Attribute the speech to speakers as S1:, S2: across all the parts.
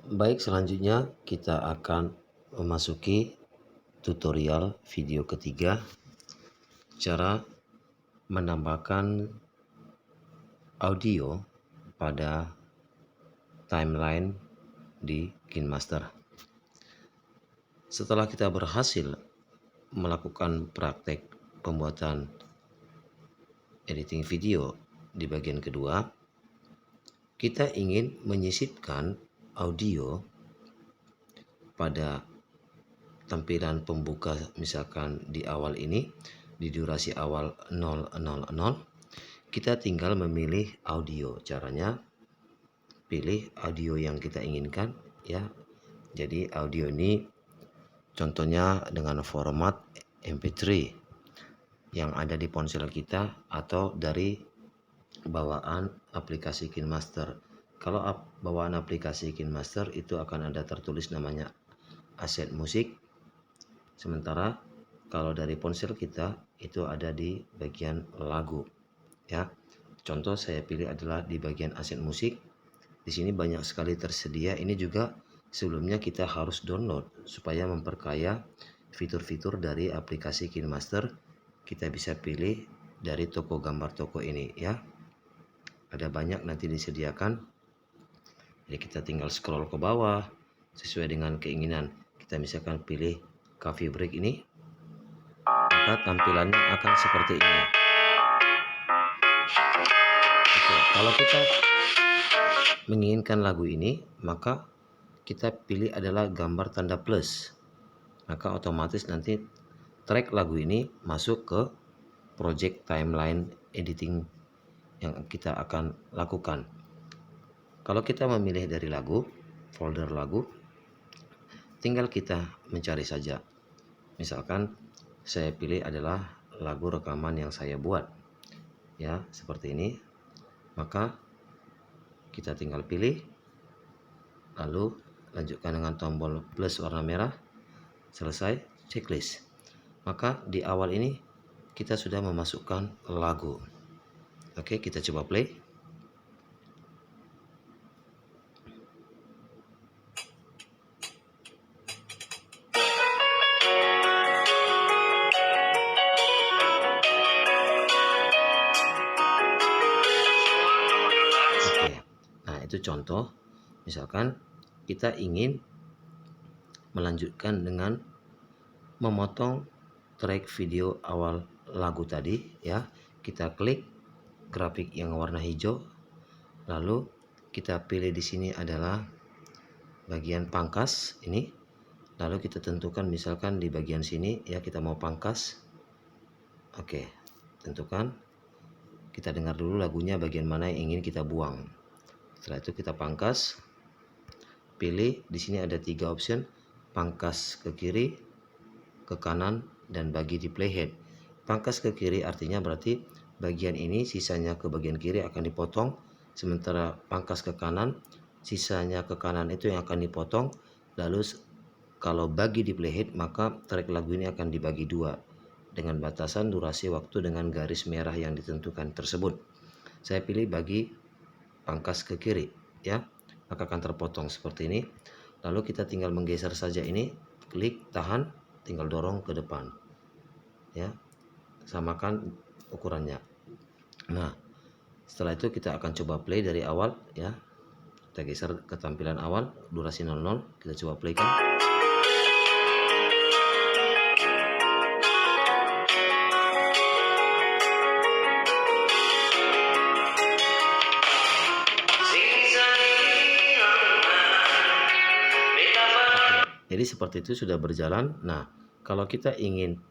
S1: Baik, selanjutnya kita akan memasuki tutorial video ketiga, cara menambahkan audio pada timeline di KineMaster. Setelah kita berhasil melakukan praktek pembuatan editing video di bagian kedua, kita ingin menyisipkan audio pada tampilan pembuka, misalkan di awal ini, di durasi awal 000, kita tinggal memilih audio. Caranya pilih audio yang kita inginkan ya. Jadi audio ini contohnya dengan format MP3 yang ada di ponsel kita atau dari bawaan aplikasi KineMaster. Kalau bawaan aplikasi KineMaster itu akan ada tertulis namanya aset musik. Sementara kalau dari ponsel kita itu ada di bagian lagu ya. Contoh saya pilih adalah di bagian aset musik. Di sini banyak sekali tersedia. Ini juga sebelumnya kita harus download supaya memperkaya fitur-fitur dari aplikasi KineMaster. Kita bisa pilih dari toko gambar toko ini ya. Ada banyak nanti disediakan. Jadi kita tinggal scroll ke bawah sesuai dengan keinginan. Kita misalkan pilih coffee break ini, maka tampilannya akan seperti ini. Oke, kalau kita menginginkan lagu ini, maka kita pilih adalah gambar tanda plus. Maka otomatis nanti track lagu ini masuk ke project timeline editing yang kita akan lakukan. Kalau kita memilih dari lagu, folder lagu, tinggal kita mencari saja. Misalkan saya pilih adalah lagu rekaman yang saya buat ya, seperti ini. Maka kita tinggal pilih, lalu lanjutkan dengan tombol plus warna merah, selesai, checklist. Maka di awal ini kita sudah memasukkan lagu. Oke, kita coba play. Itu contoh. Misalkan kita ingin melanjutkan dengan memotong track video awal lagu tadi ya. Kita klik grafik yang warna hijau, lalu kita pilih di sini adalah bagian pangkas ini, lalu kita tentukan misalkan di bagian sini ya, kita mau pangkas. Oke, tentukan, kita dengar dulu lagunya bagian mana yang ingin kita buang. Setelah itu kita pangkas, pilih di sini ada 3 option, pangkas ke kiri, ke kanan, dan bagi di playhead. Pangkas ke kiri artinya berarti bagian ini sisanya ke bagian kiri akan dipotong, sementara pangkas ke kanan sisanya ke kanan itu yang akan dipotong. Lalu kalau bagi di playhead, maka track lagu ini akan dibagi 2 dengan batasan durasi waktu dengan garis merah yang ditentukan tersebut. Saya pilih bagi pangkas ke kiri ya, maka akan terpotong seperti ini. Lalu kita tinggal menggeser saja ini, klik, tahan, tinggal dorong ke depan ya, samakan ukurannya. Nah, setelah itu kita akan coba play dari awal ya. Kita geser ke tampilan awal durasi 00, kita coba playkan. Jadi seperti itu sudah berjalan. Nah, kalau kita ingin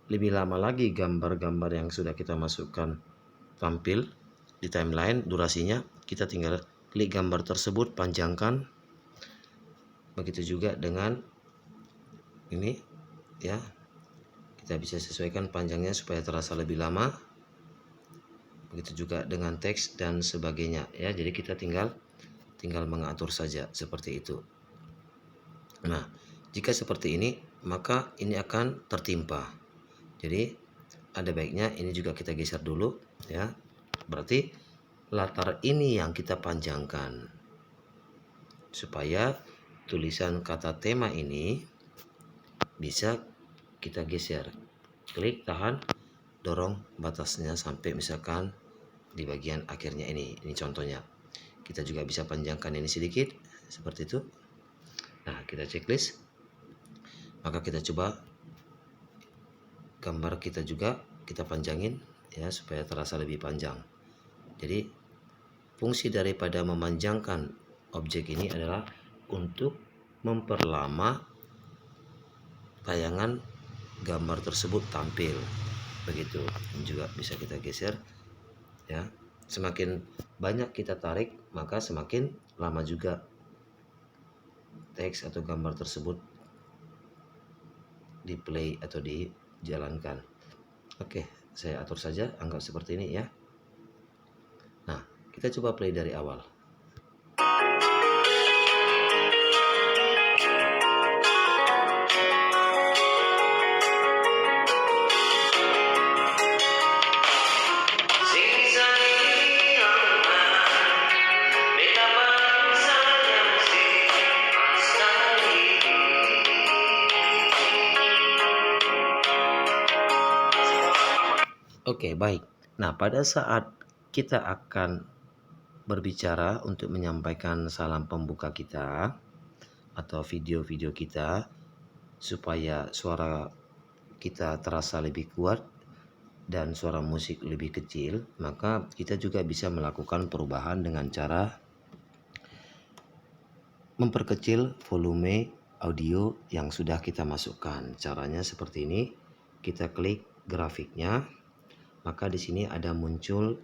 S1: lebih lama lagi gambar-gambar yang sudah kita masukkan tampil di timeline durasinya, kita tinggal klik gambar tersebut, panjangkan. Begitu juga dengan ini ya. Kita bisa sesuaikan panjangnya supaya terasa lebih lama. Begitu juga dengan teks dan sebagainya ya. Jadi kita tinggal mengatur saja seperti itu. Nah, jika seperti ini, maka ini akan tertimpa. Jadi ada baiknya ini juga kita geser dulu ya. Berarti latar ini yang kita panjangkan. supaya tulisan kata tema ini bisa kita geser. Klik, tahan, dorong batasnya sampai misalkan di bagian akhirnya ini. Ini contohnya. Kita juga bisa panjangkan ini sedikit seperti itu. Nah, kita checklist. Maka kita coba gambar kita juga kita panjangin ya supaya terasa lebih panjang. Jadi fungsi daripada memanjangkan objek ini adalah untuk memperlama tayangan gambar tersebut tampil. Begitu. Ini juga bisa kita geser ya. Semakin banyak kita tarik, maka semakin lama juga teks atau gambar tersebut di play atau dijalankan. Oke, saya atur saja anggap seperti ini ya. Nah, kita coba play dari awal. Oke, baik. Nah, pada saat kita akan berbicara untuk menyampaikan salam pembuka kita atau video-video kita supaya suara kita terasa lebih kuat dan suara musik lebih kecil, maka kita juga bisa melakukan perubahan dengan cara memperkecil volume audio yang sudah kita masukkan. Caranya seperti ini. Kita klik grafiknya. Maka di sini ada muncul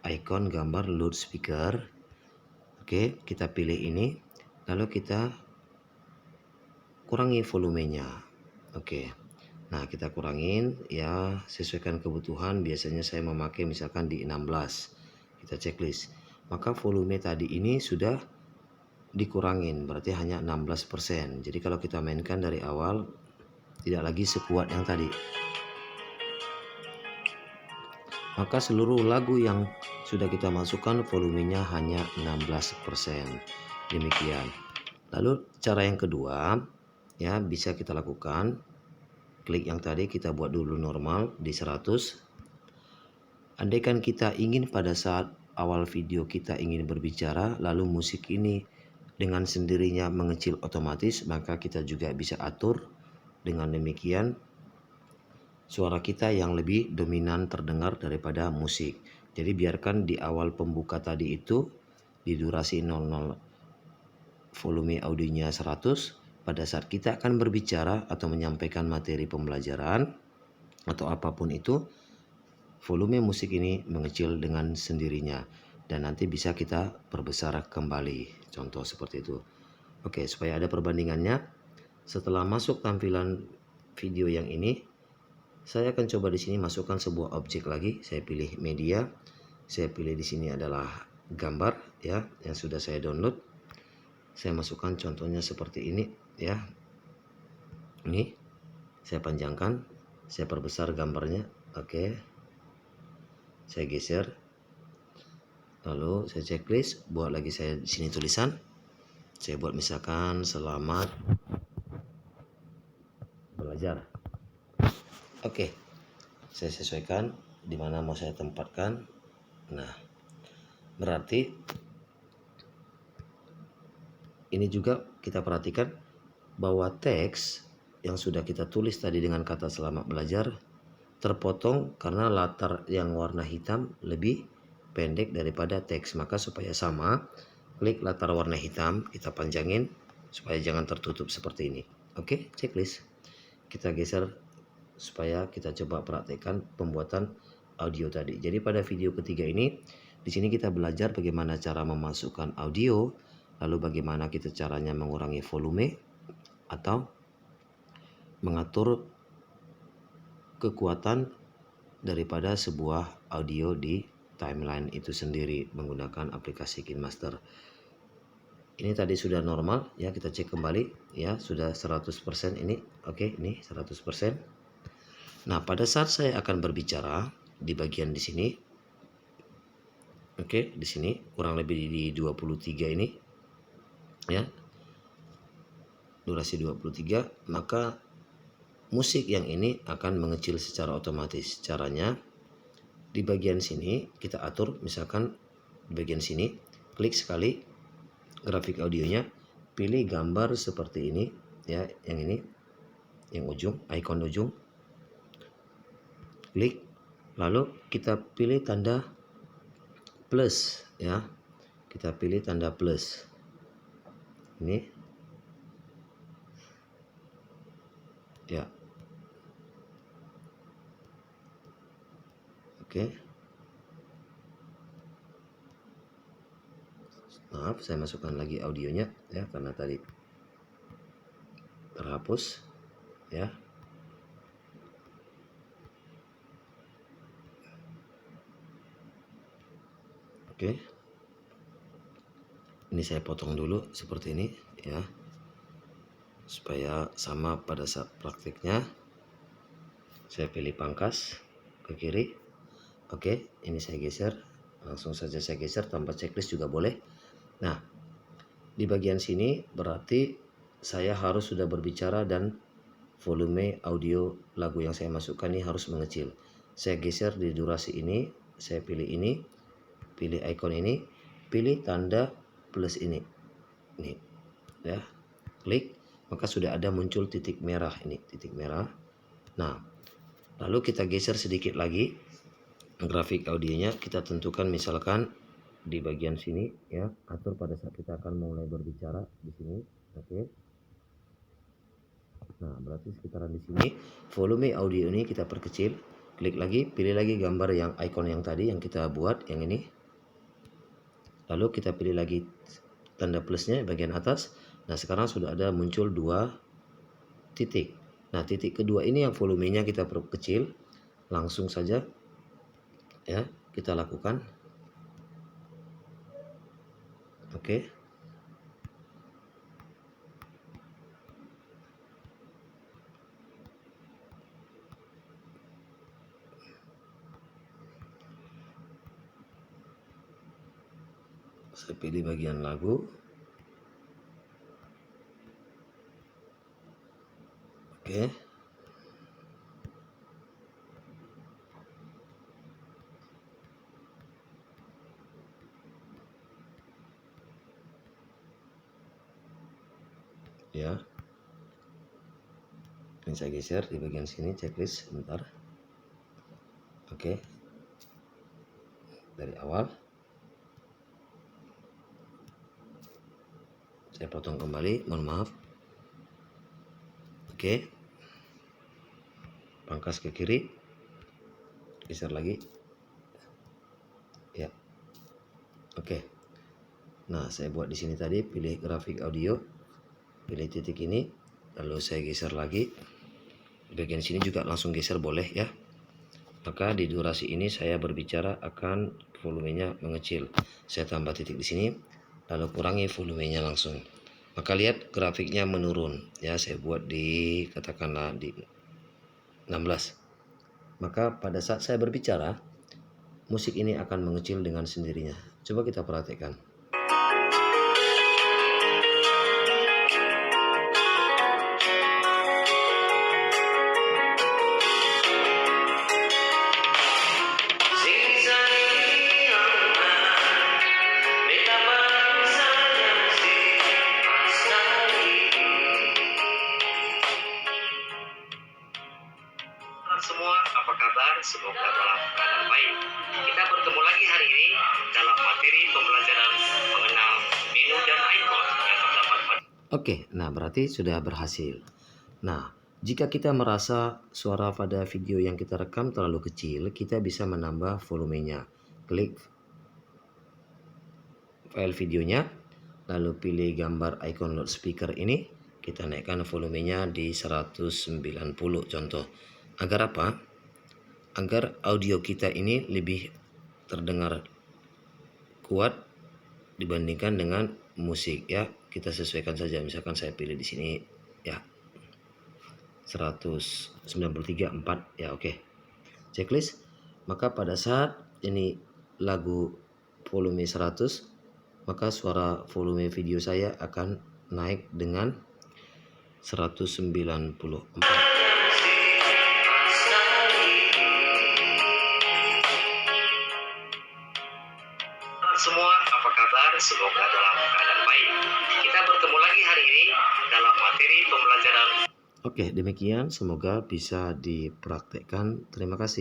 S1: icon gambar loudspeaker. Oke, kita pilih ini. Lalu kita kurangi volumenya. Oke. Nah, kita kurangin ya sesuaikan kebutuhan. Biasanya saya memakai misalkan di 16. Kita checklist. Maka volume tadi ini sudah dikurangin, berarti hanya 16%. Jadi kalau kita mainkan dari awal tidak lagi sekuat yang tadi. Maka seluruh lagu yang sudah kita masukkan volumenya hanya 16%. Demikian. Lalu cara yang kedua ya bisa kita lakukan. Klik yang tadi kita buat dulu normal di 100. Andaikan kita ingin pada saat awal video kita ingin berbicara lalu musik ini dengan sendirinya mengecil otomatis, maka kita juga bisa atur dengan demikian suara kita yang lebih dominan terdengar daripada musik. Jadi biarkan di awal pembuka tadi itu di durasi 00 volume audionya 100. Pada saat kita akan berbicara atau menyampaikan materi pembelajaran atau apapun itu, volume musik ini mengecil dengan sendirinya dan nanti bisa kita perbesar kembali. Contoh seperti itu. Oke, supaya ada perbandingannya, setelah masuk tampilan video yang ini, saya akan coba di sini masukkan sebuah objek lagi. Saya pilih media. Saya pilih di sini adalah gambar ya yang sudah saya download. Saya masukkan contohnya seperti ini ya. Ini saya panjangkan, saya perbesar gambarnya. Oke. Saya geser. Lalu saya checklist, buat lagi saya di sini tulisan. Saya buat misalkan selamat belajar. Oke, saya sesuaikan di mana mau saya tempatkan. Nah, berarti ini juga kita perhatikan bahwa teks yang sudah kita tulis tadi dengan kata selamat belajar terpotong karena latar yang warna hitam lebih pendek daripada teks. Maka supaya sama, klik latar warna hitam, kita panjangin supaya jangan tertutup seperti ini. Oke, checklist. Kita geser supaya kita coba praktekkan pembuatan audio tadi. Jadi pada video ketiga ini, di sini kita belajar bagaimana cara memasukkan audio, lalu bagaimana kita caranya mengurangi volume atau mengatur kekuatan daripada sebuah audio di timeline itu sendiri menggunakan aplikasi KineMaster. Ini tadi sudah normal ya, kita cek kembali ya, sudah 100% ini. Oke, ini 100%. Nah, pada saat saya akan berbicara di bagian di sini. Oke, di sini kurang lebih di 23 ini. ya, durasi 23, maka musik yang ini akan mengecil secara otomatis. Caranya di bagian sini kita atur, misalkan di bagian sini klik sekali grafik audionya, pilih gambar seperti ini ya, yang ini, yang ujung, ikon ujung, klik, lalu kita pilih tanda plus ya, kita pilih tanda plus ini ya, oke. Maaf, saya masukkan lagi audionya ya, karena tadi terhapus ya. Oke, ini saya potong dulu seperti ini ya, supaya sama pada saat praktiknya. Saya pilih pangkas ke kiri. Oke, ini saya geser, langsung saja saya geser tanpa checklist juga boleh. Nah, di bagian sini berarti saya harus sudah berbicara dan volume audio lagu yang saya masukkan ini harus mengecil. Saya geser di durasi ini, saya pilih ini, pilih icon ini, pilih tanda plus ini ya, klik, maka sudah ada muncul titik merah ini, titik merah. Nah, lalu kita geser sedikit lagi grafik audionya, kita tentukan misalkan di bagian sini ya, atur pada saat kita akan mulai berbicara di sini. Oke. Nah, berarti sekitaran di sini volume audio ini kita perkecil, klik lagi, pilih lagi gambar yang icon yang tadi yang kita buat, yang ini. Lalu kita pilih lagi tanda plusnya bagian atas. Nah, sekarang sudah ada muncul 2 titik. Nah, titik kedua ini yang volumenya kita perkecil, langsung saja ya kita lakukan. Oke. Saya pilih bagian lagu. Oke. Ya. Ini saya geser di bagian sini, checklist sebentar. Oke. Dari awal. Saya potong kembali, mohon maaf. Oke. Pangkas ke kiri. Geser lagi. Ya. Oke. Nah, saya buat di sini tadi, pilih grafik audio, pilih titik ini, lalu saya geser lagi. Di bagian sini juga langsung geser boleh ya. Maka di durasi ini saya berbicara akan volumenya mengecil. Saya tambah titik di sini, lalu kurangi volumenya langsung. Maka lihat grafiknya menurun ya. Saya buat di katakanlah di 16. Maka pada saat saya berbicara, musik ini akan mengecil dengan sendirinya. Coba kita perhatikan. Semua, apa kabar? Semoga dalam keadaan baik. Kita bertemu lagi hari ini dalam materi pembelajaran mengenal menu dan icon yang terdapat pada. Oke, nah berarti sudah berhasil. Nah, jika kita merasa suara pada video yang kita rekam terlalu kecil, kita bisa menambah volumenya. Klik file videonya, lalu pilih gambar icon loudspeaker ini, kita naikkan volumenya di 190 contoh. Agar apa? Agar audio kita ini lebih terdengar kuat dibandingkan dengan musik ya. Kita sesuaikan saja, misalkan saya pilih di sini ya 193.4 ya, oke. Checklist. Maka pada saat ini lagu volume 100, maka suara volume video saya akan naik dengan 194.
S2: Semua, apa kabar? Semoga dalam keadaan baik. Kita bertemu lagi hari ini dalam materi pembelajaran.
S1: Oke, demikian, semoga bisa dipraktekkan. Terima kasih.